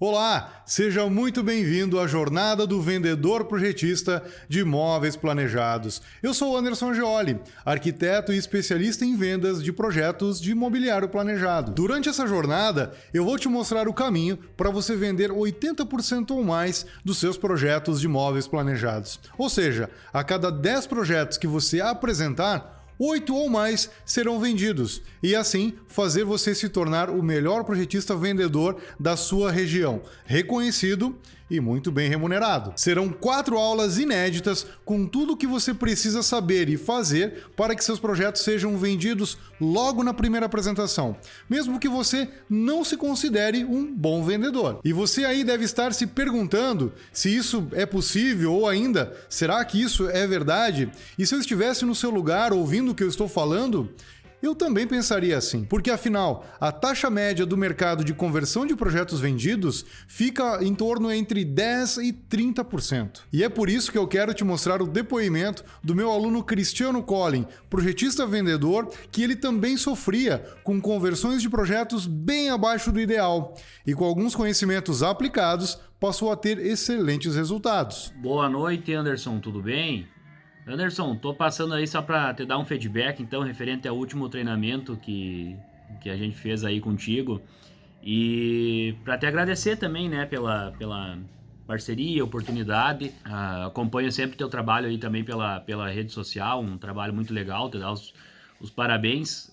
Olá, seja muito bem-vindo à jornada do vendedor projetista de imóveis planejados. Eu sou Anderson Geoli, arquiteto e especialista em vendas de projetos de imobiliário planejado. Durante essa jornada, eu vou te mostrar o caminho para você vender 80% ou mais dos seus projetos de imóveis planejados. Ou seja, a cada 10 projetos que você apresentar, 8 ou mais serão vendidos e assim fazer você se tornar o melhor projetista vendedor da sua região, reconhecido e muito bem remunerado. Serão 4 aulas inéditas com tudo o que você precisa saber e fazer para que seus projetos sejam vendidos logo na primeira apresentação, mesmo que você não se considere um bom vendedor. E você aí deve estar se perguntando se isso é possível ou ainda, será que isso é verdade? E se eu estivesse no seu lugar ouvindo o que eu estou falando, eu também pensaria assim, porque afinal, a taxa média do mercado de conversão de projetos vendidos fica em torno entre 10% e 30%. E é por isso que eu quero te mostrar o depoimento do meu aluno Cristiano Collin, projetista vendedor, que ele também sofria com conversões de projetos bem abaixo do ideal e com alguns conhecimentos aplicados passou a ter excelentes resultados. Boa noite, Anderson, tudo bem? Anderson, tô passando aí só para te dar um feedback, então, referente ao último treinamento que a gente fez aí contigo. E para te agradecer também, né, pela parceria, oportunidade. Acompanho sempre teu trabalho aí também pela rede social, um trabalho muito legal, te dar os parabéns.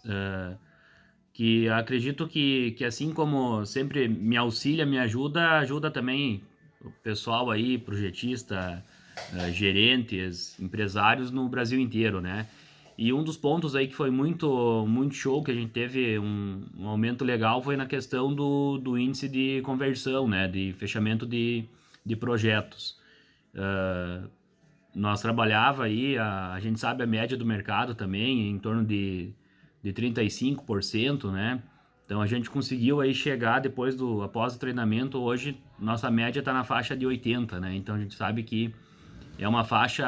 Que acredito que assim como sempre me auxilia, me ajuda também o pessoal aí, projetista, gerentes, empresários no Brasil inteiro, né? E um dos pontos aí que foi muito show, que a gente teve um aumento legal, foi na questão do índice de conversão, né? De fechamento de projetos. Nós trabalhava aí, a gente sabe a média do mercado também, em torno de 35%, né? Então a gente conseguiu aí chegar após o treinamento, hoje nossa média está na faixa de 80%, né? Então a gente sabe que é uma faixa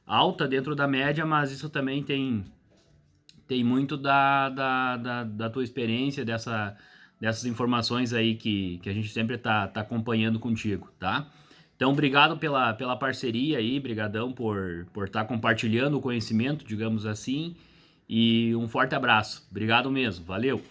alta dentro da média, mas isso também tem muito da tua experiência, dessas informações aí que a gente sempre tá acompanhando contigo, tá? Então, obrigado pela parceria aí, brigadão por estar compartilhando o conhecimento, digamos assim, e um forte abraço. Obrigado mesmo, valeu!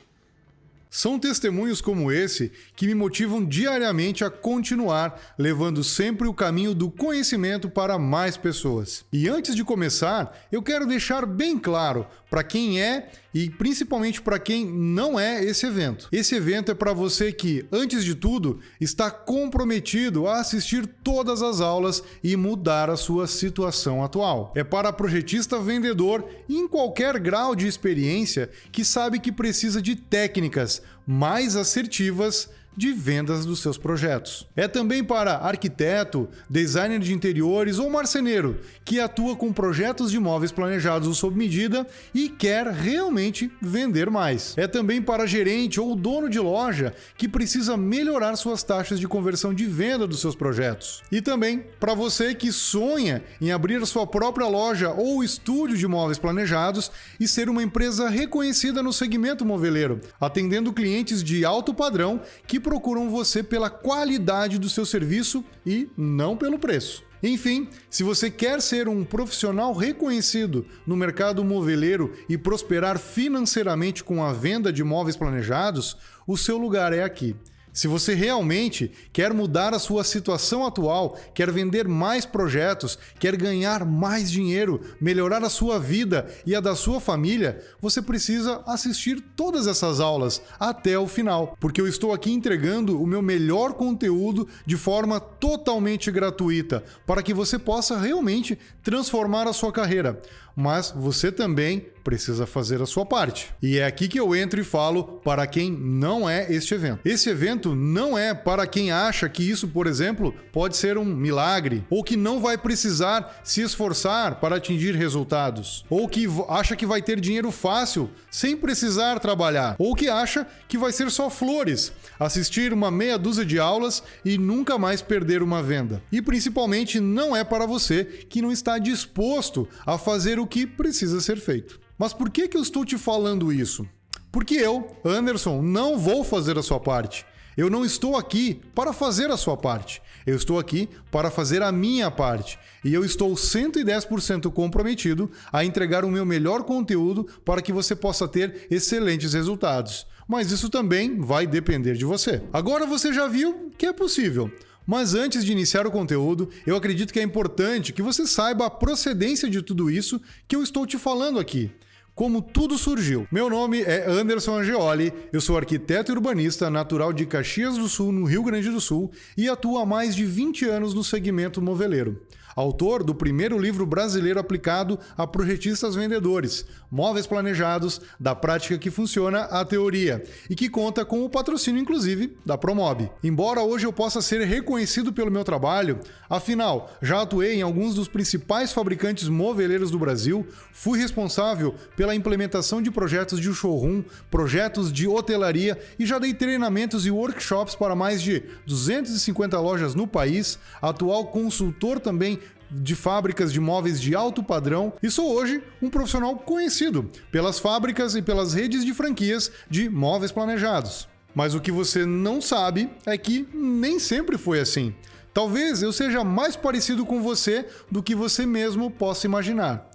São testemunhos como esse que me motivam diariamente a continuar levando sempre o caminho do conhecimento para mais pessoas. E antes de começar, eu quero deixar bem claro para quem é e principalmente para quem não é esse evento. Esse evento é para você que, antes de tudo, está comprometido a assistir todas as aulas e mudar a sua situação atual. É para projetista vendedor em qualquer grau de experiência que sabe que precisa de técnicas mais assertivas de vendas dos seus projetos. É também para arquiteto, designer de interiores ou marceneiro que atua com projetos de imóveis planejados sob medida e quer realmente vender mais. É também para gerente ou dono de loja que precisa melhorar suas taxas de conversão de venda dos seus projetos. E também para você que sonha em abrir sua própria loja ou estúdio de imóveis planejados e ser uma empresa reconhecida no segmento moveleiro, atendendo clientes de alto padrão que procuram você pela qualidade do seu serviço e não pelo preço. Enfim, se você quer ser um profissional reconhecido no mercado moveleiro e prosperar financeiramente com a venda de imóveis planejados, o seu lugar é aqui. Se você realmente quer mudar a sua situação atual, quer vender mais projetos, quer ganhar mais dinheiro, melhorar a sua vida e a da sua família, você precisa assistir todas essas aulas até o final, porque eu estou aqui entregando o meu melhor conteúdo de forma totalmente gratuita, para que você possa realmente transformar a sua carreira. Mas você também precisa fazer a sua parte. E é aqui que eu entro e falo para quem não é este evento. Esse evento não é para quem acha que isso, por exemplo, pode ser um milagre, ou que não vai precisar se esforçar para atingir resultados, ou que acha que vai ter dinheiro fácil sem precisar trabalhar, ou que acha que vai ser só flores, assistir uma meia dúzia de aulas e nunca mais perder uma venda. E principalmente não é para você que não está disposto a fazer o que precisa ser feito. Mas por que eu estou te falando isso? Porque eu, Anderson, não vou fazer a sua parte. Eu não estou aqui para fazer a sua parte. Eu estou aqui para fazer a minha parte. E eu estou 110% comprometido a entregar o meu melhor conteúdo para que você possa ter excelentes resultados. Mas isso também vai depender de você. Agora você já viu que é possível. Mas antes de iniciar o conteúdo, eu acredito que é importante que você saiba a procedência de tudo isso que eu estou te falando aqui. Como tudo surgiu. Meu nome é Anderson Angeoli, eu sou arquiteto e urbanista natural de Caxias do Sul, no Rio Grande do Sul, e atuo há mais de 20 anos no segmento moveleiro. Autor do primeiro livro brasileiro aplicado a projetistas vendedores, Móveis Planejados, da prática que funciona à teoria, e que conta com o patrocínio, inclusive, da Promob. Embora hoje eu possa ser reconhecido pelo meu trabalho, afinal, já atuei em alguns dos principais fabricantes moveleiros do Brasil, fui responsável pela implementação de projetos de showroom, projetos de hotelaria e já dei treinamentos e workshops para mais de 250 lojas no país, atual consultor também de fábricas de móveis de alto padrão e sou hoje um profissional conhecido pelas fábricas e pelas redes de franquias de móveis planejados. Mas o que você não sabe é que nem sempre foi assim. Talvez eu seja mais parecido com você do que você mesmo possa imaginar.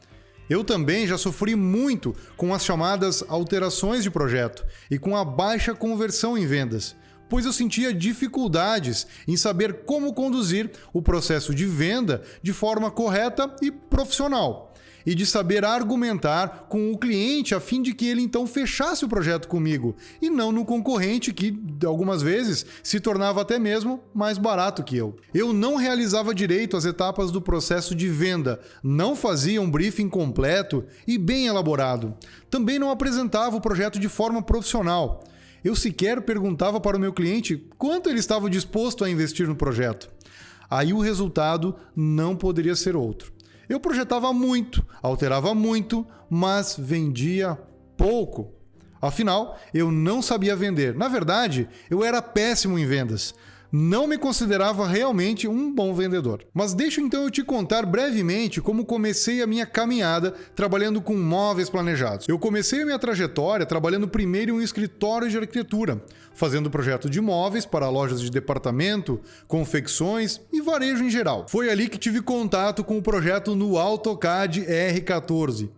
Eu também já sofri muito com as chamadas alterações de projeto e com a baixa conversão em vendas, pois eu sentia dificuldades em saber como conduzir o processo de venda de forma correta e profissional, e de saber argumentar com o cliente a fim de que ele então fechasse o projeto comigo, e não no concorrente que, algumas vezes, se tornava até mesmo mais barato que eu. Eu não realizava direito as etapas do processo de venda, não fazia um briefing completo e bem elaborado. Também não apresentava o projeto de forma profissional. Eu sequer perguntava para o meu cliente quanto ele estava disposto a investir no projeto. Aí o resultado não poderia ser outro. Eu projetava muito, alterava muito, mas vendia pouco. Afinal, eu não sabia vender. Na verdade, eu era péssimo em vendas. Não me considerava realmente um bom vendedor. Mas deixa então eu te contar brevemente como comecei a minha caminhada trabalhando com móveis planejados. Eu comecei a minha trajetória trabalhando primeiro em um escritório de arquitetura, fazendo projeto de móveis para lojas de departamento, confecções e varejo em geral. Foi ali que tive contato com o projeto no AutoCAD R14.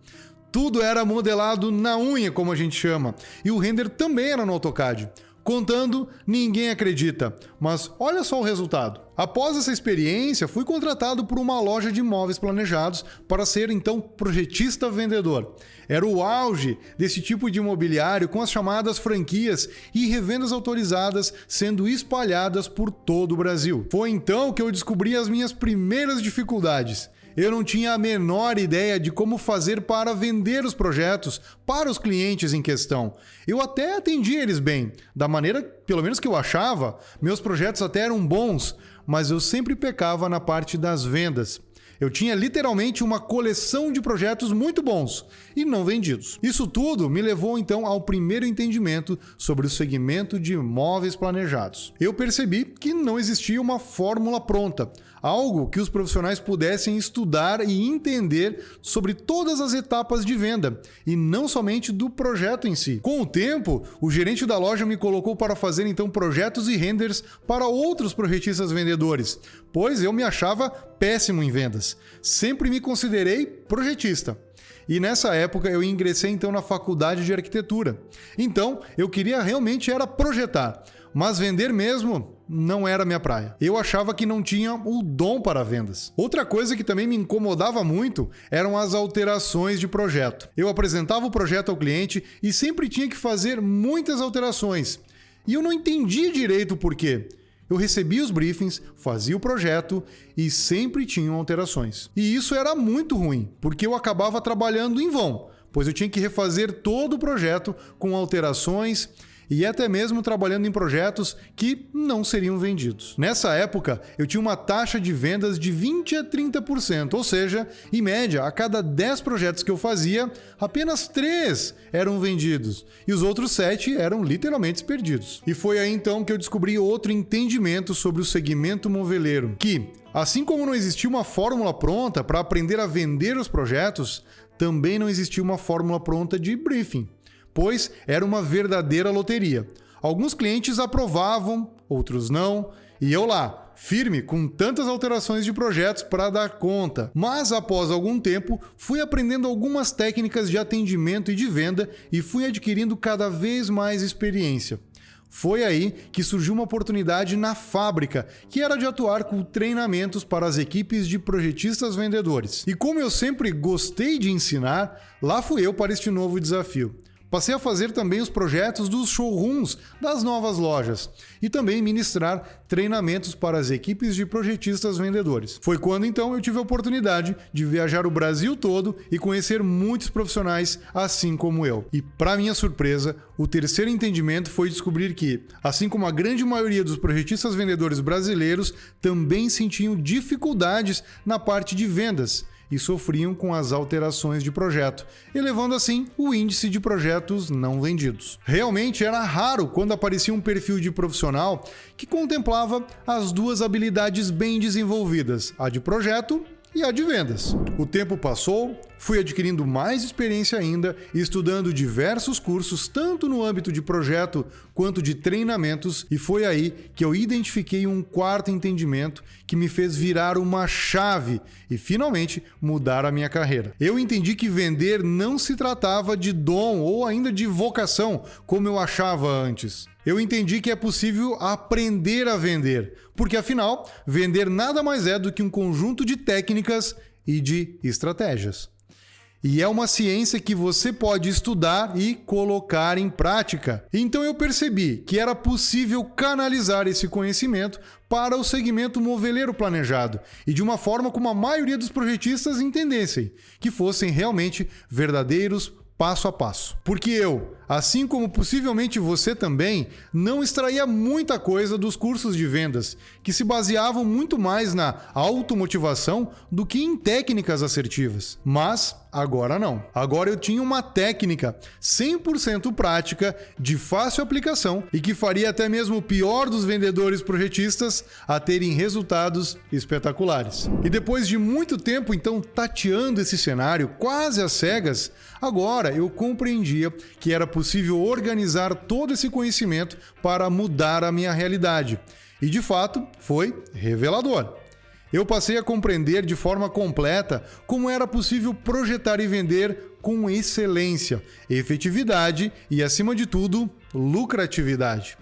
Tudo era modelado na unha, como a gente chama, e o render também era no AutoCAD. Contando, ninguém acredita, mas olha só o resultado. Após essa experiência, fui contratado por uma loja de móveis planejados para ser então projetista vendedor. Era o auge desse tipo de imobiliário com as chamadas franquias e revendas autorizadas sendo espalhadas por todo o Brasil. Foi então que eu descobri as minhas primeiras dificuldades. Eu não tinha a menor ideia de como fazer para vender os projetos para os clientes em questão. Eu até atendia eles bem, da maneira, pelo menos que eu achava, meus projetos até eram bons, mas eu sempre pecava na parte das vendas. Eu tinha literalmente uma coleção de projetos muito bons e não vendidos. Isso tudo me levou então ao primeiro entendimento sobre o segmento de móveis planejados. Eu percebi que não existia uma fórmula pronta, algo que os profissionais pudessem estudar e entender sobre todas as etapas de venda e não somente do projeto em si. Com o tempo, o gerente da loja me colocou para fazer então projetos e renders para outros projetistas vendedores, pois eu me achava péssimo em vendas. Sempre me considerei projetista. E nessa época eu ingressei então na faculdade de arquitetura. Então eu queria realmente era projetar, mas vender mesmo não era minha praia. Eu achava que não tinha o dom para vendas. Outra coisa que também me incomodava muito eram as alterações de projeto. Eu apresentava o projeto ao cliente e sempre tinha que fazer muitas alterações. E eu não entendia direito o porquê. Eu recebia os briefings, fazia o projeto e sempre tinham alterações. E isso era muito ruim, porque eu acabava trabalhando em vão, pois eu tinha que refazer todo o projeto com alterações e até mesmo trabalhando em projetos que não seriam vendidos. Nessa época, eu tinha uma taxa de vendas de 20% a 30%, ou seja, em média, a cada 10 projetos que eu fazia, apenas 3 eram vendidos e os outros 7 eram literalmente perdidos. E foi aí então que eu descobri outro entendimento sobre o segmento moveleiro, que, assim como não existia uma fórmula pronta para aprender a vender os projetos, também não existia uma fórmula pronta de briefing, pois era uma verdadeira loteria. Alguns clientes aprovavam, outros não, e eu lá, firme com tantas alterações de projetos para dar conta. Mas após algum tempo, fui aprendendo algumas técnicas de atendimento e de venda e fui adquirindo cada vez mais experiência. Foi aí que surgiu uma oportunidade na fábrica, que era de atuar com treinamentos para as equipes de projetistas vendedores. E como eu sempre gostei de ensinar, lá fui eu para este novo desafio. Passei a fazer também os projetos dos showrooms das novas lojas e também ministrar treinamentos para as equipes de projetistas vendedores. Foi quando então eu tive a oportunidade de viajar o Brasil todo e conhecer muitos profissionais assim como eu. E para minha surpresa, o terceiro entendimento foi descobrir que, assim como a grande maioria dos projetistas vendedores brasileiros, também sentiam dificuldades na parte de vendas e sofriam com as alterações de projeto, elevando assim o índice de projetos não vendidos. Realmente era raro quando aparecia um perfil de profissional que contemplava as duas habilidades bem desenvolvidas, a de projeto e a de vendas. O tempo passou, fui adquirindo mais experiência ainda e estudando diversos cursos, tanto no âmbito de projeto quanto de treinamentos, e foi aí que eu identifiquei um quarto entendimento que me fez virar uma chave e finalmente mudar a minha carreira. Eu entendi que vender não se tratava de dom ou ainda de vocação, como eu achava antes. Eu entendi que é possível aprender a vender, porque afinal, vender nada mais é do que um conjunto de técnicas e de estratégias. E é uma ciência que você pode estudar e colocar em prática. Então eu percebi que era possível canalizar esse conhecimento para o segmento moveleiro planejado e de uma forma como a maioria dos projetistas entendessem, que fossem realmente verdadeiros passo a passo. Porque eu, assim como possivelmente você também, não extraía muita coisa dos cursos de vendas, que se baseavam muito mais na automotivação do que em técnicas assertivas. Mas agora não. Agora eu tinha uma técnica 100% prática, de fácil aplicação e que faria até mesmo o pior dos vendedores projetistas a terem resultados espetaculares. E depois de muito tempo então tateando esse cenário quase às cegas, agora eu compreendia que era possível organizar todo esse conhecimento para mudar a minha realidade. E de fato, foi revelador. Eu passei a compreender de forma completa como era possível projetar e vender com excelência, efetividade e, acima de tudo, lucratividade.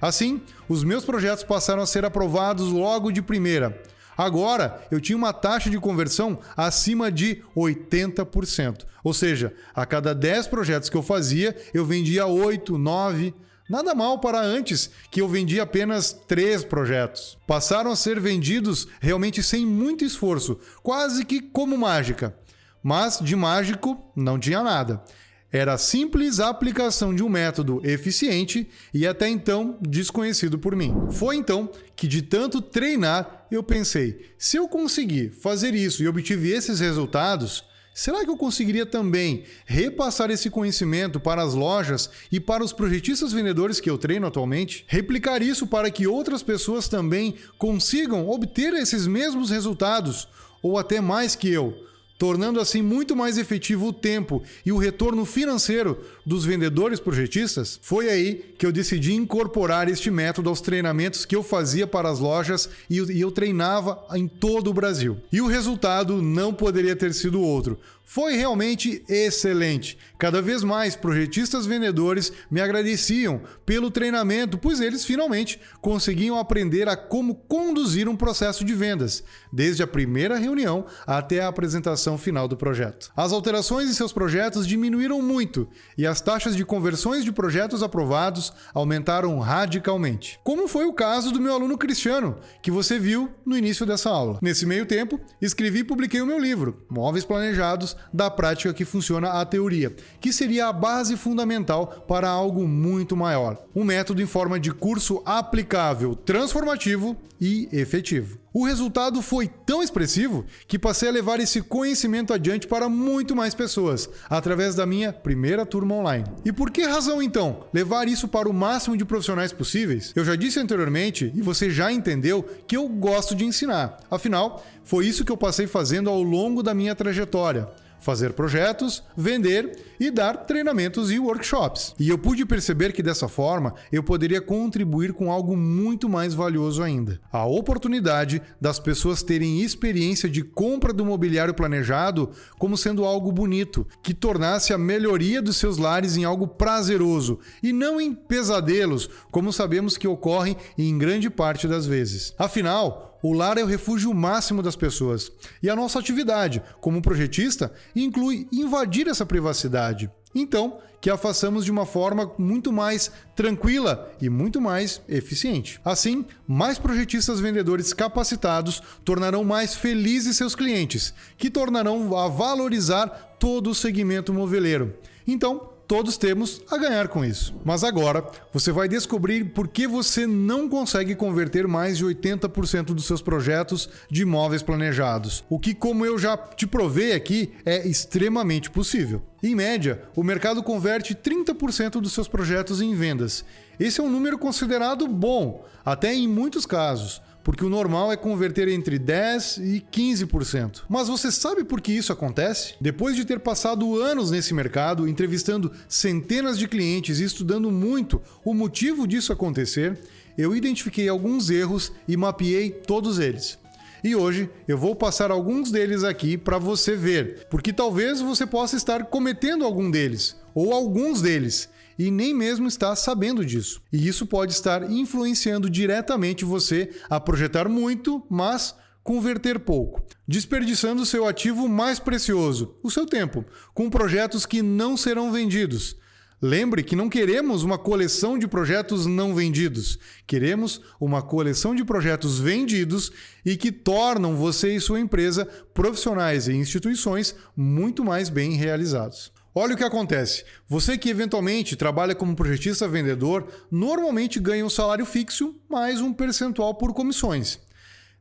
Assim, os meus projetos passaram a ser aprovados logo de primeira. Agora, eu tinha uma taxa de conversão acima de 80%. Ou seja, a cada 10 projetos que eu fazia, eu vendia 8, 9... Nada mal para antes, que eu vendia apenas 3 projetos. Passaram a ser vendidos realmente sem muito esforço, quase que como mágica. Mas de mágico não tinha nada. Era a simples aplicação de um método eficiente e até então desconhecido por mim. Foi então que, de tanto treinar, eu pensei, se eu conseguir fazer isso e obtive esses resultados, será que eu conseguiria também repassar esse conhecimento para as lojas e para os projetistas vendedores que eu treino atualmente? Replicar isso para que outras pessoas também consigam obter esses mesmos resultados, ou até mais que eu, tornando assim muito mais efetivo o tempo e o retorno financeiro dos vendedores projetistas? Foi aí que eu decidi incorporar este método aos treinamentos que eu fazia para as lojas e eu treinava em todo o Brasil. E o resultado não poderia ter sido outro. Foi realmente excelente. Cada vez mais projetistas vendedores me agradeciam pelo treinamento, pois eles finalmente conseguiam aprender a como conduzir um processo de vendas, desde a primeira reunião até a apresentação final do projeto. As alterações em seus projetos diminuíram muito e as taxas de conversões de projetos aprovados aumentaram radicalmente. Como foi o caso do meu aluno Cristiano, que você viu no início dessa aula. Nesse meio tempo, escrevi e publiquei o meu livro, Móveis Planejados, da prática que funciona a teoria, que seria a base fundamental para algo muito maior. Um método em forma de curso aplicável, transformativo e efetivo. O resultado foi tão expressivo que passei a levar esse conhecimento adiante para muito mais pessoas, através da minha primeira turma online. E por que razão, então, levar isso para o máximo de profissionais possíveis? Eu já disse anteriormente, e você já entendeu, que eu gosto de ensinar. Afinal, foi isso que eu passei fazendo ao longo da minha trajetória. fazer projetos, vender e dar treinamentos e workshops. E eu pude perceber que dessa forma eu poderia contribuir com algo muito mais valioso ainda. A oportunidade das pessoas terem experiência de compra do mobiliário planejado como sendo algo bonito, que tornasse a melhoria dos seus lares em algo prazeroso e não em pesadelos, como sabemos que ocorrem em grande parte das vezes. Afinal, o lar é o refúgio máximo das pessoas. E a nossa atividade, como projetista, inclui invadir essa privacidade. Então, que a façamos de uma forma muito mais tranquila e muito mais eficiente. Assim, mais projetistas vendedores capacitados tornarão mais felizes seus clientes, que tornarão a valorizar todo o segmento moveleiro. Então, todos temos a ganhar com isso. Mas agora, você vai descobrir por que você não consegue converter mais de 80% dos seus projetos de imóveis planejados. O que, como eu já te provei aqui, é extremamente possível. Em média, o mercado converte 30% dos seus projetos em vendas. Esse é um número considerado bom, até em muitos casos, porque o normal é converter entre 10% e 15%. Mas você sabe por que isso acontece? Depois de ter passado anos nesse mercado, entrevistando centenas de clientes e estudando muito o motivo disso acontecer, eu identifiquei alguns erros e mapeei todos eles. E hoje eu vou passar alguns deles aqui para você ver, porque talvez você possa estar cometendo algum deles, ou alguns deles, e nem mesmo está sabendo disso. E isso pode estar influenciando diretamente você a projetar muito, mas converter pouco, desperdiçando seu ativo mais precioso, o seu tempo, com projetos que não serão vendidos. Lembre que não queremos uma coleção de projetos não vendidos. Queremos uma coleção de projetos vendidos e que tornam você e sua empresa profissionais e instituições muito mais bem realizados. Olha o que acontece. Você que eventualmente trabalha como projetista vendedor, normalmente ganha um salário fixo mais um percentual por comissões.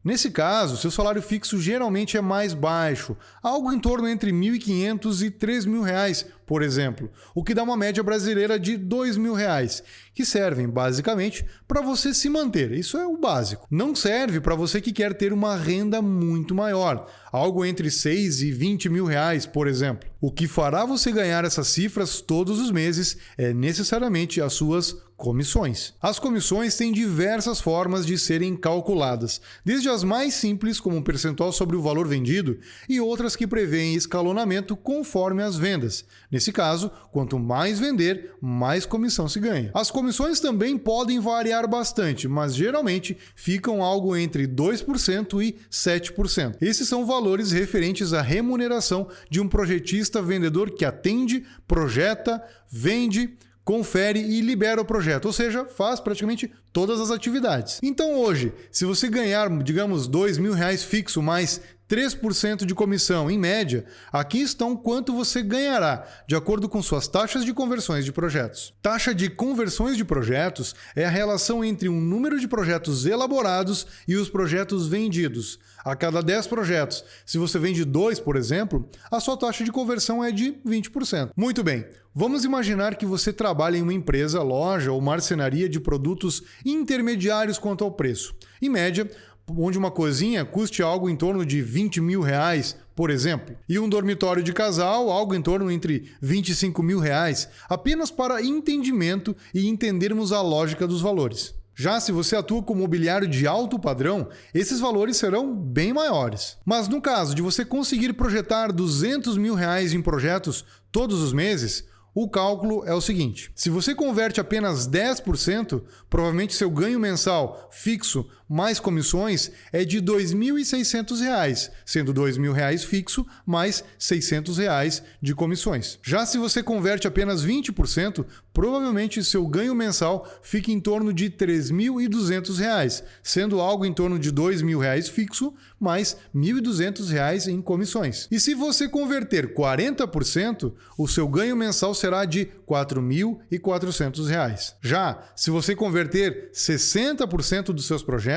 Nesse caso, seu salário fixo geralmente é mais baixo, algo em torno entre R$ 1.500 e R$ 3.000, por exemplo, o que dá uma média brasileira de R$ 2.000, que servem basicamente para você se manter. Isso é o básico. Não serve para você que quer ter uma renda muito maior, algo entre R$ 6 e R$ 20.000, por exemplo. O que fará você ganhar essas cifras todos os meses é necessariamente as suas comissões. As comissões têm diversas formas de serem calculadas, desde as mais simples, como um percentual sobre o valor vendido, e outras que prevêem escalonamento conforme as vendas. Nesse caso, quanto mais vender, mais comissão se ganha. As comissões também podem variar bastante, mas geralmente ficam algo entre 2% e 7%. Esses são valores referentes à remuneração de um projetista vendedor que atende, projeta, vende, confere e libera o projeto, ou seja, faz praticamente todas as atividades. Então hoje, se você ganhar, digamos, R$ 2.000 fixo mais 3% de comissão em média, aqui estão quanto você ganhará, de acordo com suas taxas de conversões de projetos. Taxa de conversões de projetos é a relação entre um número de projetos elaborados e os projetos vendidos. A cada 10 projetos, se você vende 2, por exemplo, a sua taxa de conversão é de 20%. Muito bem, vamos imaginar que você trabalha em uma empresa, loja ou marcenaria de produtos intermediários quanto ao preço. Em média, onde uma cozinha custe algo em torno de R$ 20.000, por exemplo, e um dormitório de casal algo em torno entre R$ 25.000, apenas para entendimento e entendermos a lógica dos valores. Já se você atua com mobiliário de alto padrão, esses valores serão bem maiores. Mas no caso de você conseguir projetar R$ 200.000 em projetos todos os meses, o cálculo é o seguinte: se você converte apenas 10%, provavelmente seu ganho mensal fixo mais comissões é de R$ 2.600, sendo R$ 2.000 fixo mais R$ 600 de comissões. Já se você converte apenas 20%, provavelmente seu ganho mensal fica em torno de R$ 3.200, sendo algo em torno de R$ 2.000 fixo mais R$ 1.200 em comissões. E se você converter 40%, o seu ganho mensal será de R$ 4.400. Já se você converter 60% dos seus projetos,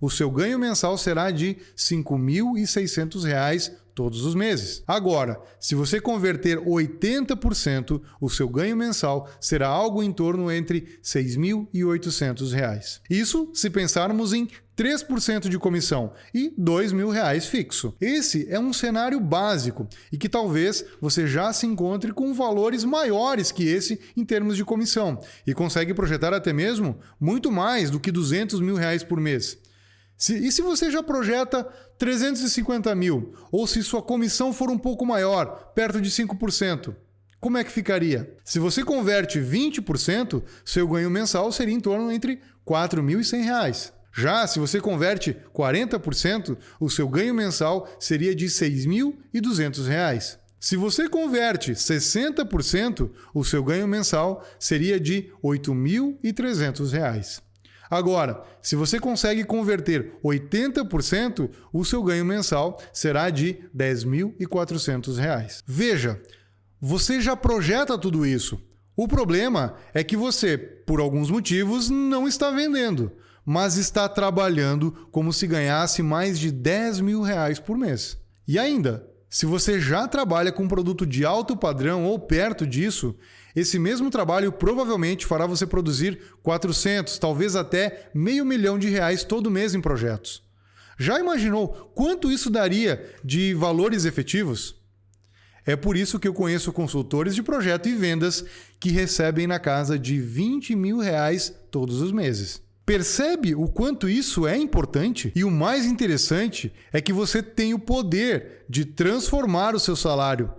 o seu ganho mensal será de R$ 5.600 todos os meses. Agora, se você converter 80%, o seu ganho mensal será algo em torno entre R$ 6.800. Isso se pensarmos em 3% de comissão e R$ 2.000 fixo. Esse é um cenário básico e que talvez você já se encontre com valores maiores que esse em termos de comissão e consegue projetar até mesmo muito mais do que R$ 200 mil por mês. E se você já projeta 350 mil, ou se sua comissão for um pouco maior, perto de 5%, como é que ficaria? Se você converte 20%, seu ganho mensal seria em torno entre R$ 4.100. Já se você converte 40%, o seu ganho mensal seria de R$ 6.200. Se você converte 60%, o seu ganho mensal seria de R$ 8.300. Agora, se você consegue converter 80%, o seu ganho mensal será de R$ 10.400. Veja, você já projeta tudo isso. O problema é que você, por alguns motivos, não está vendendo, mas está trabalhando como se ganhasse mais de R$ 10 mil por mês. E ainda, se você já trabalha com um produto de alto padrão ou perto disso, esse mesmo trabalho provavelmente fará você produzir 400, talvez até R$500 mil todo mês em projetos. Já imaginou quanto isso daria de valores efetivos? É por isso que eu conheço consultores de projeto e vendas que recebem na casa de R$20 mil todos os meses. Percebe o quanto isso é importante? E o mais interessante é que você tem o poder de transformar o seu salário,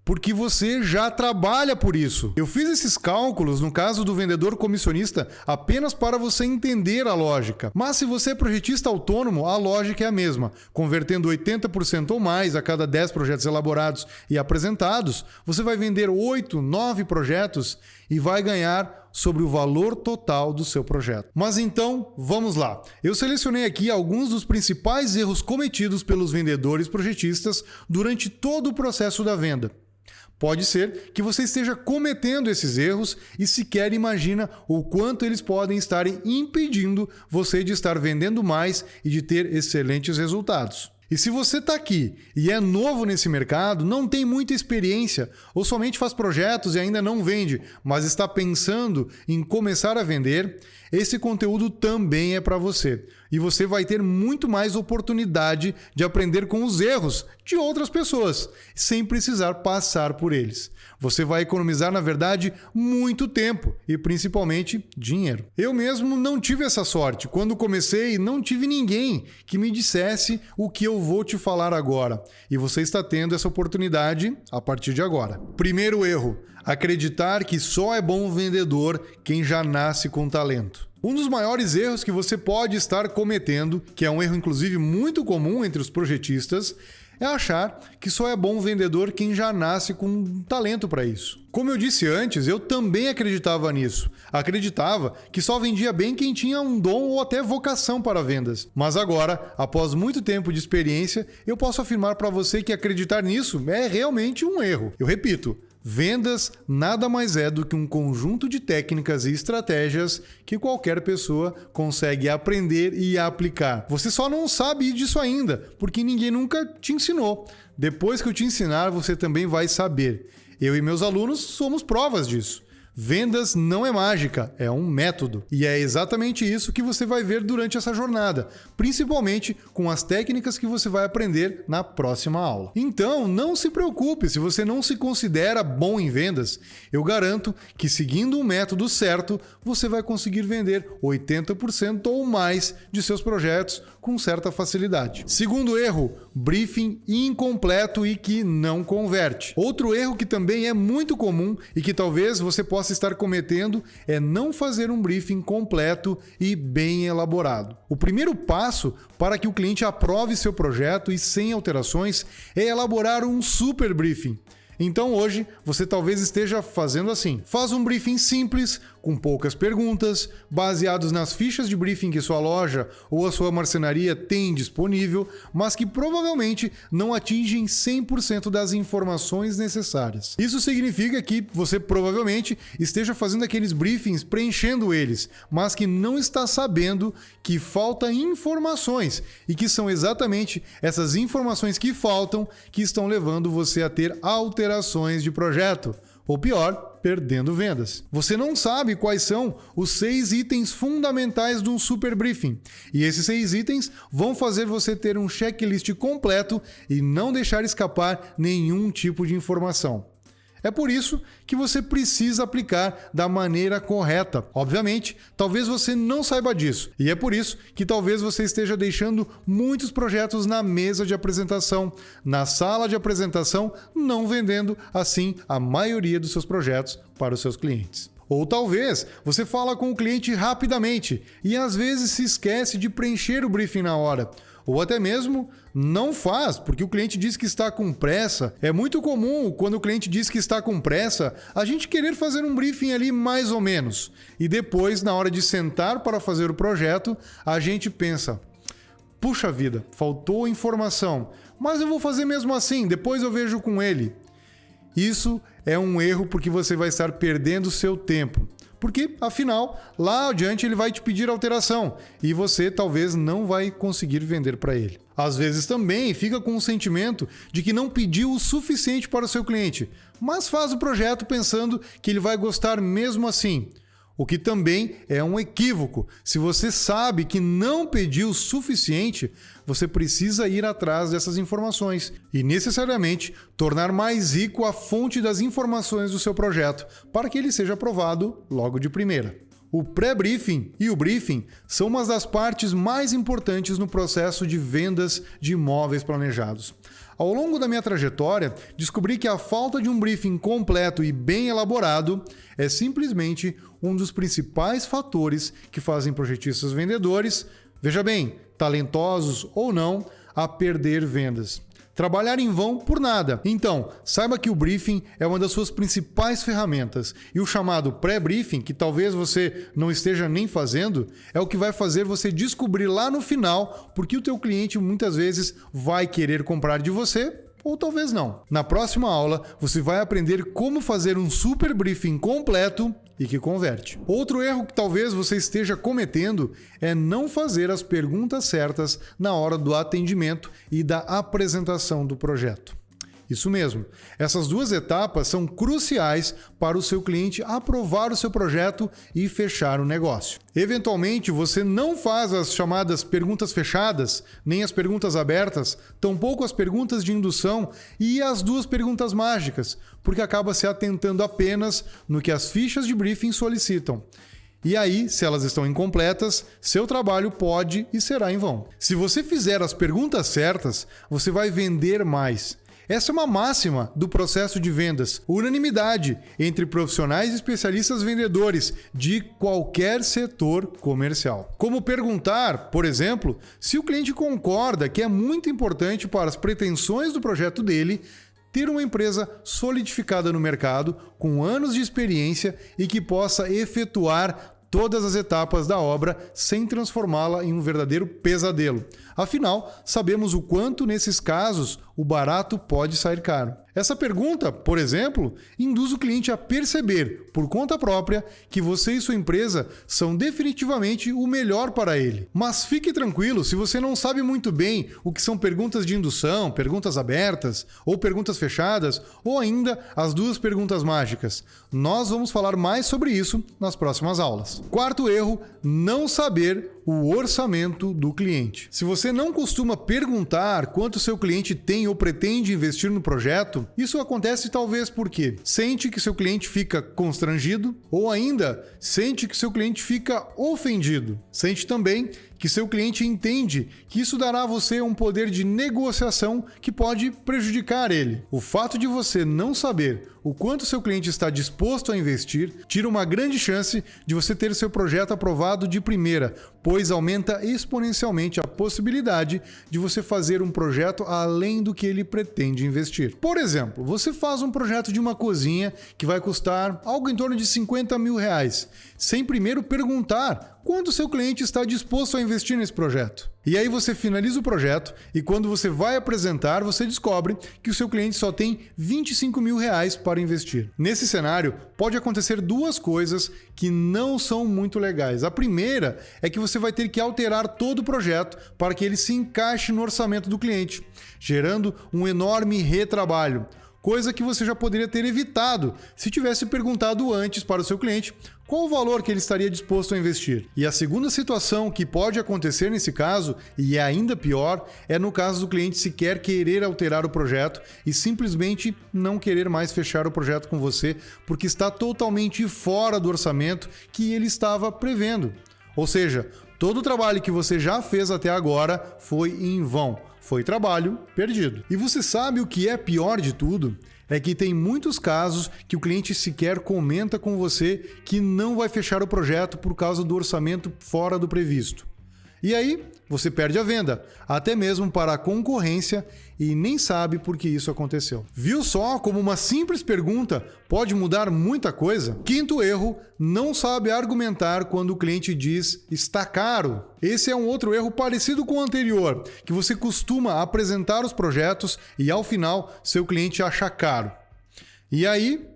porque você já trabalha por isso. Eu fiz esses cálculos no caso do vendedor comissionista apenas para você entender a lógica. Mas se você é projetista autônomo, a lógica é a mesma. Convertendo 80% ou mais a cada 10 projetos elaborados e apresentados, você vai vender 8, 9 projetos e vai ganhar sobre o valor total do seu projeto. Mas então, vamos lá. Eu selecionei aqui alguns dos principais erros cometidos pelos vendedores projetistas durante todo o processo da venda. Pode ser que você esteja cometendo esses erros e sequer imagina o quanto eles podem estar impedindo você de estar vendendo mais e de ter excelentes resultados. E se você está aqui e é novo nesse mercado, não tem muita experiência ou somente faz projetos e ainda não vende, mas está pensando em começar a vender, esse conteúdo também é para você. E você vai ter muito mais oportunidade de aprender com os erros de outras pessoas, sem precisar passar por eles. Você vai economizar, na verdade, muito tempo e principalmente dinheiro. Eu mesmo não tive essa sorte. Quando comecei, não tive ninguém que me dissesse o que eu vou te falar agora. E você está tendo essa oportunidade a partir de agora. Primeiro erro: acreditar que só é bom vendedor quem já nasce com talento. Um dos maiores erros que você pode estar cometendo, que é um erro inclusive muito comum entre os projetistas, é achar que só é bom vendedor quem já nasce com talento para isso. Como eu disse antes, eu também acreditava nisso. Acreditava que só vendia bem quem tinha um dom ou até vocação para vendas. Mas agora, após muito tempo de experiência, eu posso afirmar para você que acreditar nisso é realmente um erro. Eu repito, vendas nada mais é do que um conjunto de técnicas e estratégias que qualquer pessoa consegue aprender e aplicar. Você só não sabe disso ainda, porque ninguém nunca te ensinou. Depois que eu te ensinar, você também vai saber. Eu e meus alunos somos provas disso. Vendas não é mágica, é um método. E é exatamente isso que você vai ver durante essa jornada, principalmente com as técnicas que você vai aprender na próxima aula. Então, não se preocupe se você não se considera bom em vendas. Eu garanto que seguindo o método certo, você vai conseguir vender 80% ou mais de seus projetos com certa facilidade. Segundo erro, briefing incompleto e que não converte. Outro erro que também é muito comum e que talvez você possa estar cometendo é não fazer um briefing completo e bem elaborado. O primeiro passo para que o cliente aprove seu projeto e sem alterações é elaborar um super briefing. Então hoje você talvez esteja fazendo assim: faz um briefing simples com poucas perguntas, baseados nas fichas de briefing que sua loja ou a sua marcenaria tem disponível, mas que provavelmente não atingem 100% das informações necessárias. Isso significa que você provavelmente esteja fazendo aqueles briefings preenchendo eles, mas que não está sabendo que falta informações e que são exatamente essas informações que faltam que estão levando você a ter alterações de projeto. Ou pior, perdendo vendas. Você não sabe quais são os 6 itens fundamentais de um super briefing. E esses 6 itens vão fazer você ter um checklist completo e não deixar escapar nenhum tipo de informação. É por isso que você precisa aplicar da maneira correta. Obviamente, talvez você não saiba disso. E é por isso que talvez você esteja deixando muitos projetos na mesa de apresentação, na sala de apresentação, não vendendo assim a maioria dos seus projetos para os seus clientes. Ou talvez você fala com o cliente rapidamente e às vezes se esquece de preencher o briefing na hora. Ou até mesmo não faz, porque o cliente diz que está com pressa. É muito comum, quando o cliente diz que está com pressa, a gente querer fazer um briefing ali mais ou menos. E depois, na hora de sentar para fazer o projeto, a gente pensa: puxa vida, faltou informação, mas eu vou fazer mesmo assim, depois eu vejo com ele. Isso é um erro porque você vai estar perdendo seu tempo. Porque, afinal, lá adiante ele vai te pedir alteração e você talvez não vai conseguir vender para ele. Às vezes também fica com o sentimento de que não pediu o suficiente para o seu cliente, mas faz o projeto pensando que ele vai gostar mesmo assim. O que também é um equívoco. Se você sabe que não pediu o suficiente, você precisa ir atrás dessas informações e necessariamente tornar mais rico a fonte das informações do seu projeto, para que ele seja aprovado logo de primeira. O pré-briefing e o briefing são uma das partes mais importantes no processo de vendas de imóveis planejados. Ao longo da minha trajetória, descobri que a falta de um briefing completo e bem elaborado é simplesmente um dos principais fatores que fazem projetistas vendedores, veja bem, talentosos ou não, a perder vendas. Trabalhar em vão por nada. Então, saiba que o briefing é uma das suas principais ferramentas e o chamado pré-briefing, que talvez você não esteja nem fazendo, é o que vai fazer você descobrir lá no final porque o teu cliente muitas vezes vai querer comprar de você ou talvez não. Na próxima aula, você vai aprender como fazer um super briefing completo e que converte. Outro erro que talvez você esteja cometendo é não fazer as perguntas certas na hora do atendimento e da apresentação do projeto. Isso mesmo. Essas duas etapas são cruciais para o seu cliente aprovar o seu projeto e fechar o negócio. Eventualmente, você não faz as chamadas perguntas fechadas, nem as perguntas abertas, tampouco as perguntas de indução e as duas perguntas mágicas, porque acaba se atentando apenas no que as fichas de briefing solicitam. E aí, se elas estão incompletas, seu trabalho pode e será em vão. Se você fizer as perguntas certas, você vai vender mais. Essa é uma máxima do processo de vendas, unanimidade entre profissionais e especialistas vendedores de qualquer setor comercial. Como perguntar, por exemplo, se o cliente concorda que é muito importante para as pretensões do projeto dele ter uma empresa solidificada no mercado, com anos de experiência e que possa efetuar todas as etapas da obra sem transformá-la em um verdadeiro pesadelo. Afinal, sabemos o quanto, nesses casos, o barato pode sair caro. Essa pergunta, por exemplo, induz o cliente a perceber, por conta própria, que você e sua empresa são definitivamente o melhor para ele. Mas fique tranquilo, se você não sabe muito bem o que são perguntas de indução, perguntas abertas, ou perguntas fechadas, ou ainda as duas perguntas mágicas. Nós vamos falar mais sobre isso nas próximas aulas. Quarto erro, não saber o orçamento do cliente. Se você não costuma perguntar quanto seu cliente tem ou pretende investir no projeto, isso acontece talvez porque sente que seu cliente fica constrangido ou ainda sente que seu cliente fica ofendido. Sente também que seu cliente entende que isso dará a você um poder de negociação que pode prejudicar ele. O fato de você não saber o quanto seu cliente está disposto a investir tira uma grande chance de você ter seu projeto aprovado de primeira, pois pois aumenta exponencialmente a possibilidade de você fazer um projeto além do que ele pretende investir. Por exemplo, você faz um projeto de uma cozinha que vai custar algo em torno de 50 mil reais, sem primeiro perguntar quanto seu cliente está disposto a investir nesse projeto. E aí você finaliza o projeto e quando você vai apresentar, você descobre que o seu cliente só tem 25 mil reais para investir. Nesse cenário, pode acontecer duas coisas que não são muito legais. A primeira é que você vai ter que alterar todo o projeto para que ele se encaixe no orçamento do cliente, gerando um enorme retrabalho. Coisa que você já poderia ter evitado se tivesse perguntado antes para o seu cliente qual o valor que ele estaria disposto a investir. E a segunda situação que pode acontecer nesse caso, e é ainda pior, é no caso do cliente sequer querer alterar o projeto e simplesmente não querer mais fechar o projeto com você porque está totalmente fora do orçamento que ele estava prevendo. Ou seja, todo o trabalho que você já fez até agora foi em vão. Foi trabalho perdido. E você sabe o que é pior de tudo? É que tem muitos casos que o cliente sequer comenta com você que não vai fechar o projeto por causa do orçamento fora do previsto. E aí, você perde a venda, até mesmo para a concorrência, e nem sabe por que isso aconteceu. Viu só como uma simples pergunta pode mudar muita coisa? Quinto erro, não sabe argumentar quando o cliente diz está caro. Esse é um outro erro parecido com o anterior, que você costuma apresentar os projetos e ao final seu cliente acha caro. E aí,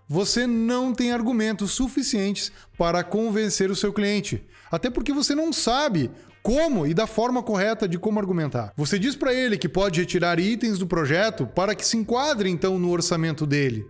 você não tem argumentos suficientes para convencer o seu cliente, até porque você não sabe como e da forma correta de como argumentar. Você diz para ele que pode retirar itens do projeto para que se enquadre então no orçamento dele.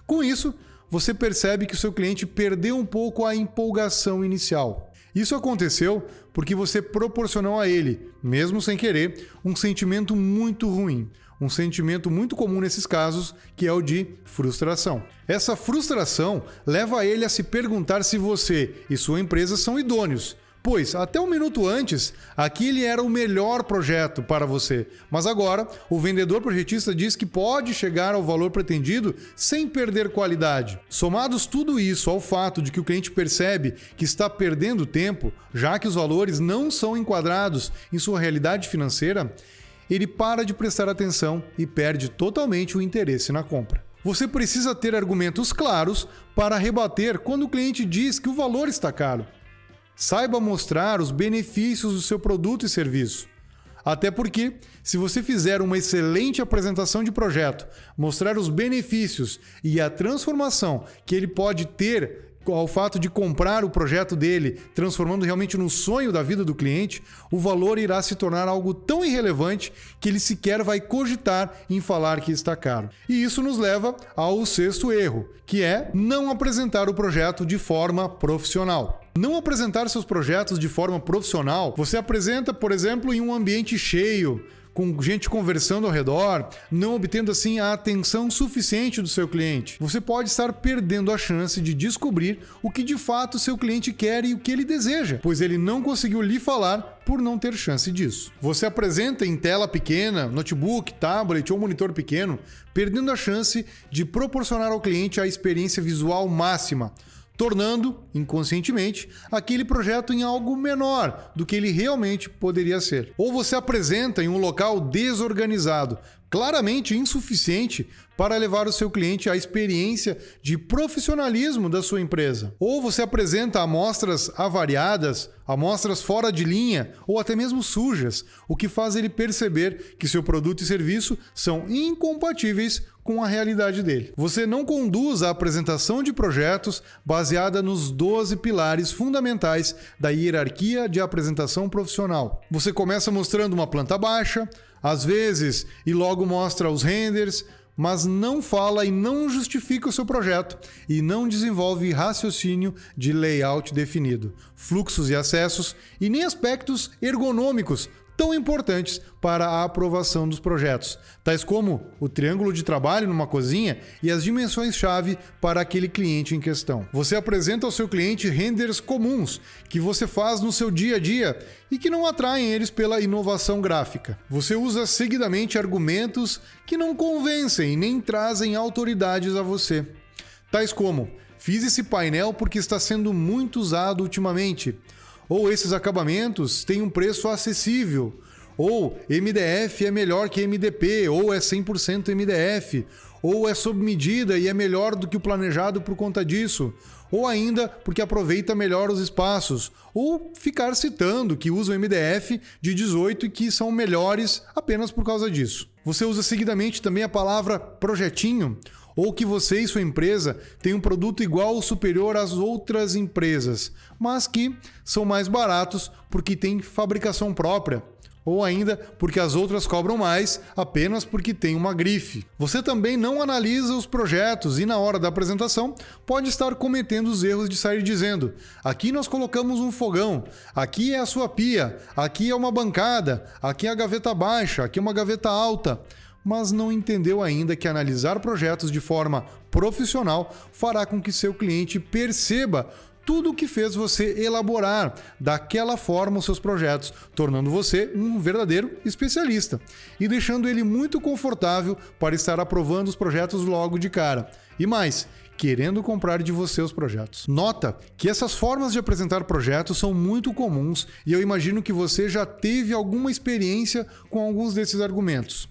Com isso, você percebe que o seu cliente perdeu um pouco a empolgação inicial. Isso aconteceu porque você proporcionou a ele, mesmo sem querer, um sentimento muito ruim. Um sentimento muito comum nesses casos, que é o de frustração. Essa frustração leva ele a se perguntar se você e sua empresa são idôneos. Pois, até um minuto antes, aquele era o melhor projeto para você. Mas agora, o vendedor projetista diz que pode chegar ao valor pretendido sem perder qualidade. Somados tudo isso ao fato de que o cliente percebe que está perdendo tempo, já que os valores não são enquadrados em sua realidade financeira, ele para de prestar atenção e perde totalmente o interesse na compra. Você precisa ter argumentos claros para rebater quando o cliente diz que o valor está caro. Saiba mostrar os benefícios do seu produto e serviço. Até porque, se você fizer uma excelente apresentação de projeto, mostrar os benefícios e a transformação que ele pode ter ao fato de comprar o projeto dele, transformando realmente no sonho da vida do cliente, o valor irá se tornar algo tão irrelevante que ele sequer vai cogitar em falar que está caro. E isso nos leva ao sexto erro, que é não apresentar o projeto de forma profissional. Não apresentar seus projetos de forma profissional, você apresenta, por exemplo, em um ambiente cheio, com gente conversando ao redor, não obtendo assim a atenção suficiente do seu cliente. Você pode estar perdendo a chance de descobrir o que de fato seu cliente quer e o que ele deseja, pois ele não conseguiu lhe falar por não ter chance disso. Você apresenta em tela pequena, notebook, tablet ou monitor pequeno, perdendo a chance de proporcionar ao cliente a experiência visual máxima, tornando, inconscientemente, aquele projeto em algo menor do que ele realmente poderia ser. Ou você apresenta em um local desorganizado, claramente insuficiente para levar o seu cliente à experiência de profissionalismo da sua empresa. Ou você apresenta amostras avariadas, amostras fora de linha ou até mesmo sujas, o que faz ele perceber que seu produto e serviço são incompatíveis com a realidade dele. Você não conduz a apresentação de projetos baseada nos 12 pilares fundamentais da hierarquia de apresentação profissional. Você começa mostrando uma planta baixa, às vezes, e logo mostra os renders, mas não fala e não justifica o seu projeto e não desenvolve raciocínio de layout definido, fluxos e acessos e nem aspectos ergonômicos tão importantes para a aprovação dos projetos, tais como o triângulo de trabalho numa cozinha e as dimensões-chave para aquele cliente em questão. Você apresenta ao seu cliente renders comuns que você faz no seu dia a dia e que não atraem eles pela inovação gráfica. Você usa seguidamente argumentos que não convencem nem trazem autoridades a você, tais como: fiz esse painel porque está sendo muito usado ultimamente. ou esses acabamentos têm um preço acessível, ou MDF é melhor que MDP, ou é 100% MDF, ou é sob medida e é melhor do que o planejado por conta disso, ou ainda porque aproveita melhor os espaços, ou ficar citando que usam MDF de 18 e que são melhores apenas por causa disso. Você usa seguidamente também a palavra projetinho, ou que você e sua empresa têm um produto igual ou superior às outras empresas, mas que são mais baratos porque têm fabricação própria, ou ainda porque as outras cobram mais apenas porque tem uma grife. Você também não analisa os projetos e na hora da apresentação pode estar cometendo os erros de sair dizendo: aqui nós colocamos um fogão, aqui é a sua pia, aqui é uma bancada, aqui é a gaveta baixa, aqui é uma gaveta alta. Mas não entendeu ainda que analisar projetos de forma profissional fará com que seu cliente perceba tudo o que fez você elaborar daquela forma os seus projetos, tornando você um verdadeiro especialista e deixando ele muito confortável para estar aprovando os projetos logo de cara. E mais, querendo comprar de você os projetos. Nota que essas formas de apresentar projetos são muito comuns e eu imagino que você já teve alguma experiência com alguns desses argumentos.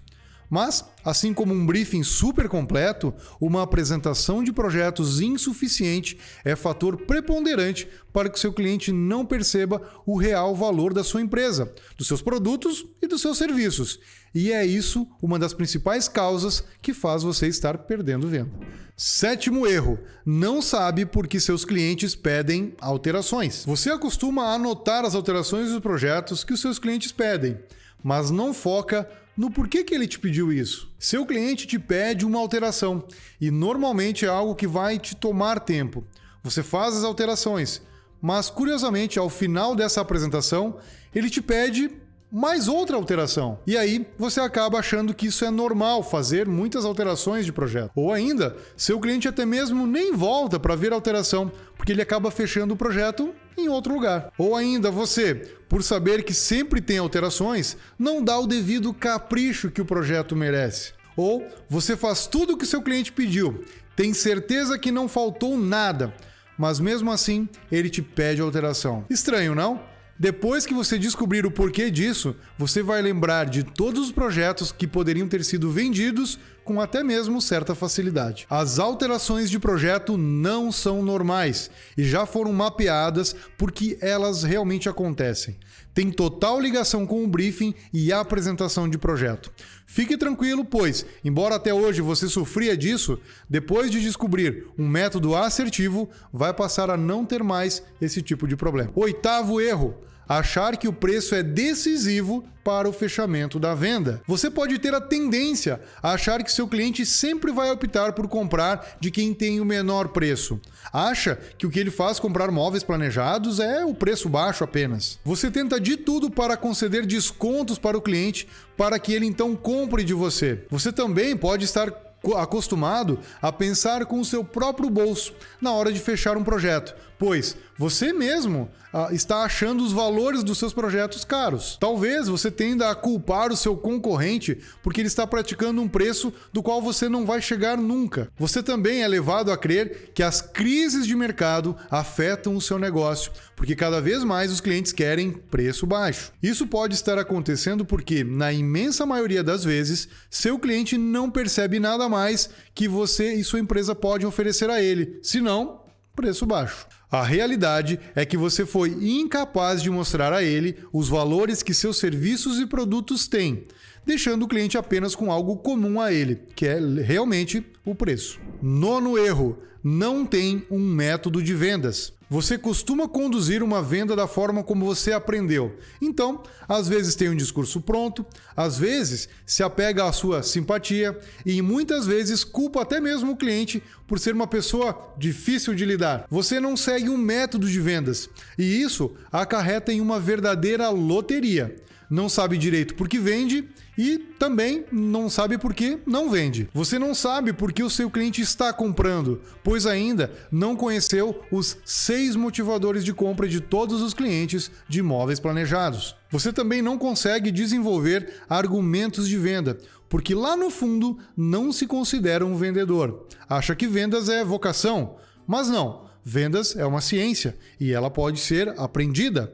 Mas, assim como um briefing super completo, uma apresentação de projetos insuficiente é fator preponderante para que seu cliente não perceba o real valor da sua empresa, dos seus produtos e dos seus serviços. E é isso uma das principais causas que faz você estar perdendo venda. 7º erro: não sabe por que seus clientes pedem alterações. Você acostuma anotar as alterações dos projetos que os seus clientes pedem, mas não foca no porquê que ele te pediu isso. Seu cliente te pede uma alteração e normalmente é algo que vai te tomar tempo. Você faz as alterações, mas curiosamente ao final dessa apresentação ele te pede mais outra alteração. E aí você acaba achando que isso é normal, fazer muitas alterações de projeto. Ou ainda, seu cliente até mesmo nem volta para ver a alteração, porque ele acaba fechando o projeto em outro lugar. Ou ainda você, por saber que sempre tem alterações, não dá o devido capricho que o projeto merece. Ou você faz tudo o que seu cliente pediu, tem certeza que não faltou nada, mas mesmo assim ele te pede alteração. Estranho, não? Depois que você descobrir o porquê disso, você vai lembrar de todos os projetos que poderiam ter sido vendidos com até mesmo certa facilidade. As alterações de projeto não são normais e já foram mapeadas porque elas realmente acontecem. Tem total ligação com o briefing e a apresentação de projeto. Fique tranquilo, pois, embora até hoje você sofria disso, depois de descobrir um método assertivo, vai passar a não ter mais esse tipo de problema. 8º erro: achar que o preço é decisivo para o fechamento da venda. Você pode ter a tendência a achar que seu cliente sempre vai optar por comprar de quem tem o menor preço. Acha que o que ele faz comprar móveis planejados é o preço baixo apenas. Você tenta de tudo para conceder descontos para o cliente para que ele então compre de você. Você também pode estar acostumado a pensar com o seu próprio bolso na hora de fechar um projeto, pois você mesmo está achando os valores dos seus projetos caros. Talvez você tenda a culpar o seu concorrente porque ele está praticando um preço do qual você não vai chegar nunca. Você também é levado a crer que as crises de mercado afetam o seu negócio, porque cada vez mais os clientes querem preço baixo. Isso pode estar acontecendo porque, na imensa maioria das vezes, seu cliente não percebe nada mais que você e sua empresa podem oferecer a ele, senão preço baixo. A realidade é que você foi incapaz de mostrar a ele os valores que seus serviços e produtos têm, deixando o cliente apenas com algo comum a ele, que é realmente o preço. 9º erro: não tem um método de vendas. Você costuma conduzir uma venda da forma como você aprendeu. Então, às vezes tem um discurso pronto, às vezes se apega à sua simpatia e muitas vezes culpa até mesmo o cliente por ser uma pessoa difícil de lidar. Você não segue um método de vendas e isso acarreta em uma verdadeira loteria. Não sabe direito por que vende e também não sabe por que não vende. Você não sabe por que o seu cliente está comprando, pois ainda não conheceu os 6 motivadores de compra de todos os clientes de imóveis planejados. Você também não consegue desenvolver argumentos de venda, porque lá no fundo não se considera um vendedor. Acha que vendas é vocação, mas não. Vendas é uma ciência e ela pode ser aprendida.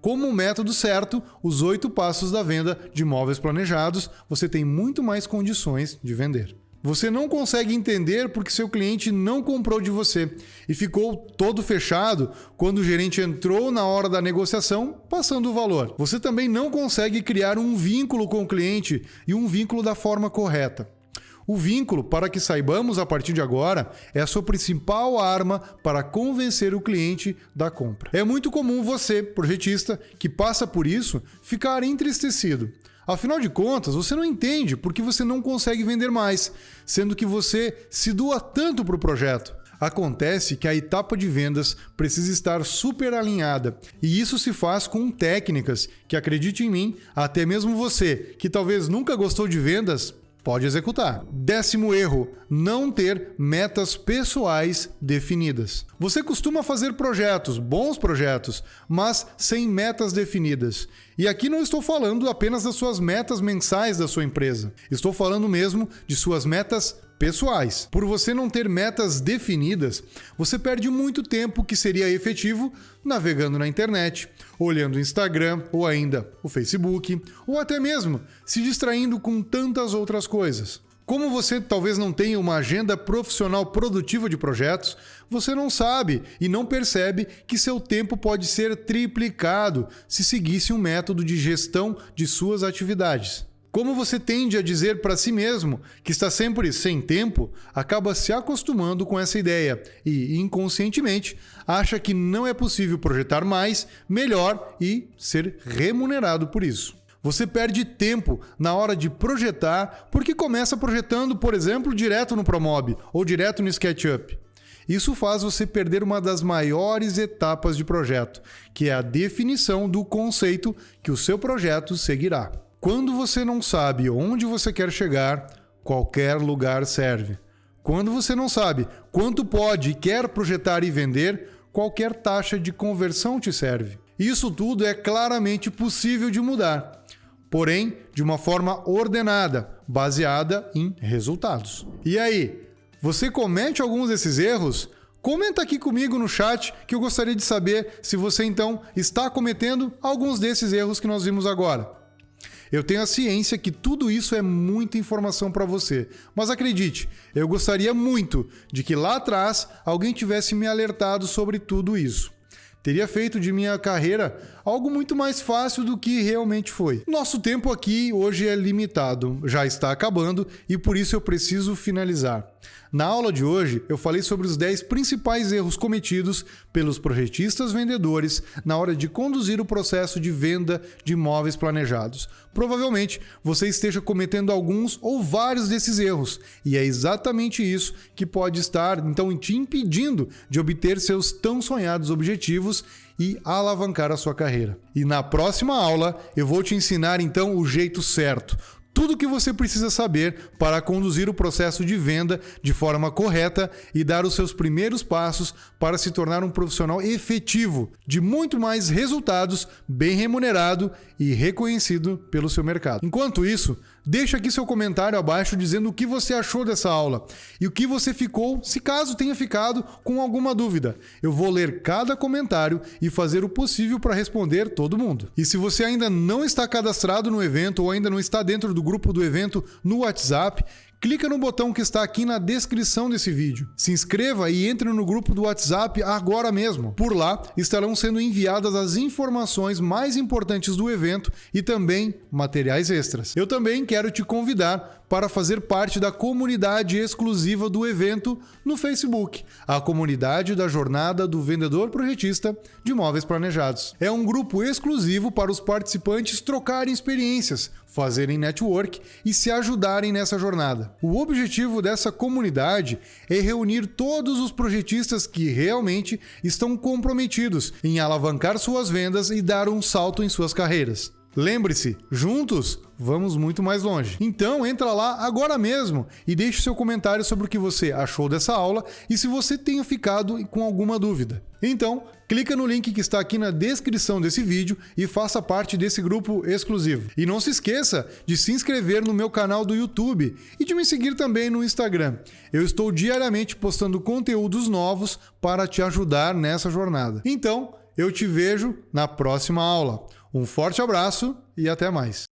como o método certo, os 8 passos da venda de imóveis planejados, você tem muito mais condições de vender. Você não consegue entender porque seu cliente não comprou de você e ficou todo fechado quando o gerente entrou na hora da negociação passando o valor. Você também não consegue criar um vínculo com o cliente e um vínculo da forma correta. O vínculo, para que saibamos a partir de agora, é a sua principal arma para convencer o cliente da compra. É muito comum você, projetista, que passa por isso, ficar entristecido. Afinal de contas, você não entende porque você não consegue vender mais, sendo que você se doa tanto para o projeto. Acontece que a etapa de vendas precisa estar super alinhada, e isso se faz com técnicas que, acredite em mim, até mesmo você, que talvez nunca gostou de vendas, pode executar. 10º erro: não ter metas pessoais definidas. Você costuma fazer projetos, bons projetos, mas sem metas definidas. E aqui não estou falando apenas das suas metas mensais da sua empresa. Estou falando mesmo de suas metas pessoais. Por você não ter metas definidas, você perde muito tempo que seria efetivo navegando na internet, olhando o Instagram ou ainda o Facebook, ou até mesmo se distraindo com tantas outras coisas. Como você talvez não tenha uma agenda profissional produtiva de projetos, você não sabe e não percebe que seu tempo pode ser triplicado se seguisse um método de gestão de suas atividades. Como você tende a dizer para si mesmo que está sempre sem tempo, acaba se acostumando com essa ideia e, inconscientemente, acha que não é possível projetar mais, melhor e ser remunerado por isso. Você perde tempo na hora de projetar porque começa projetando, por exemplo, direto no Promob ou direto no SketchUp. Isso faz você perder uma das maiores etapas de projeto, que é a definição do conceito que o seu projeto seguirá. Quando você não sabe onde você quer chegar, qualquer lugar serve. Quando você não sabe quanto pode e quer projetar e vender, qualquer taxa de conversão te serve. Isso tudo é claramente possível de mudar, porém de uma forma ordenada, baseada em resultados. E aí, você comete alguns desses erros? Comenta aqui comigo no chat que eu gostaria de saber se você então está cometendo alguns desses erros que nós vimos agora. Eu tenho a ciência que tudo isso é muita informação para você, mas acredite, eu gostaria muito de que lá atrás alguém tivesse me alertado sobre tudo isso. Teria feito de minha carreira algo muito mais fácil do que realmente foi. Nosso tempo aqui hoje é limitado, já está acabando e por isso eu preciso finalizar. Na aula de hoje, eu falei sobre os 10 principais erros cometidos pelos projetistas vendedores na hora de conduzir o processo de venda de imóveis planejados. Provavelmente, você esteja cometendo alguns ou vários desses erros, e é exatamente isso que pode estar, então, te impedindo de obter seus tão sonhados objetivos e alavancar a sua carreira. E na próxima aula, eu vou te ensinar, então, o jeito certo. Tudo o que você precisa saber para conduzir o processo de venda de forma correta e dar os seus primeiros passos para se tornar um profissional efetivo, de muito mais resultados, bem remunerado e reconhecido pelo seu mercado. Enquanto isso, deixa aqui seu comentário abaixo dizendo o que você achou dessa aula e o que você ficou, se caso tenha ficado, com alguma dúvida. Eu vou ler cada comentário e fazer o possível para responder todo mundo. E se você ainda não está cadastrado no evento ou ainda não está dentro do grupo do evento no WhatsApp, clica no botão que está aqui na descrição desse vídeo. Se inscreva e entre no grupo do WhatsApp agora mesmo. Por lá estarão sendo enviadas as informações mais importantes do evento e também materiais extras. Eu também quero te convidar para fazer parte da comunidade exclusiva do evento no Facebook, a comunidade da Jornada do Vendedor Projetista de Imóveis Planejados. É um grupo exclusivo para os participantes trocarem experiências, fazerem network e se ajudarem nessa jornada. O objetivo dessa comunidade é reunir todos os projetistas que realmente estão comprometidos em alavancar suas vendas e dar um salto em suas carreiras. Lembre-se, juntos vamos muito mais longe. Então entra lá agora mesmo e deixe seu comentário sobre o que você achou dessa aula e se você tenha ficado com alguma dúvida. Então, clica no link que está aqui na descrição desse vídeo e faça parte desse grupo exclusivo. E não se esqueça de se inscrever no meu canal do YouTube e de me seguir também no Instagram. Eu estou diariamente postando conteúdos novos para te ajudar nessa jornada. Então, Eu te vejo na próxima aula. Um forte abraço e até mais.